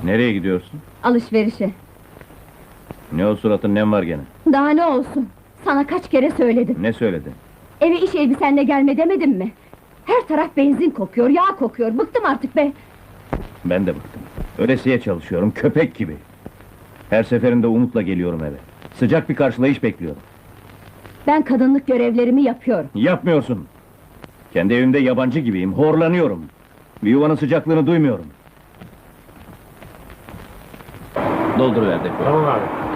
Nereye gidiyorsun? Alışverişe. Ne o suratın, nem var gene? Daha ne olsun? Sana kaç kere söyledim. Ne söyledin? Eve iş elbisenle gelme demedim mi? Her taraf benzin kokuyor, yağ kokuyor. Bıktım artık be! Ben de bıktım. Ölesiye çalışıyorum, köpek gibi. Her seferinde umutla geliyorum eve. Sıcak bir karşılayış bekliyorum. Ben kadınlık görevlerimi yapıyorum. Yapmıyorsun! Kendi evimde yabancı gibiyim, horlanıyorum. Bir yuvanın sıcaklığını duymuyorum. Dolduruver depoyu. Tamam abi.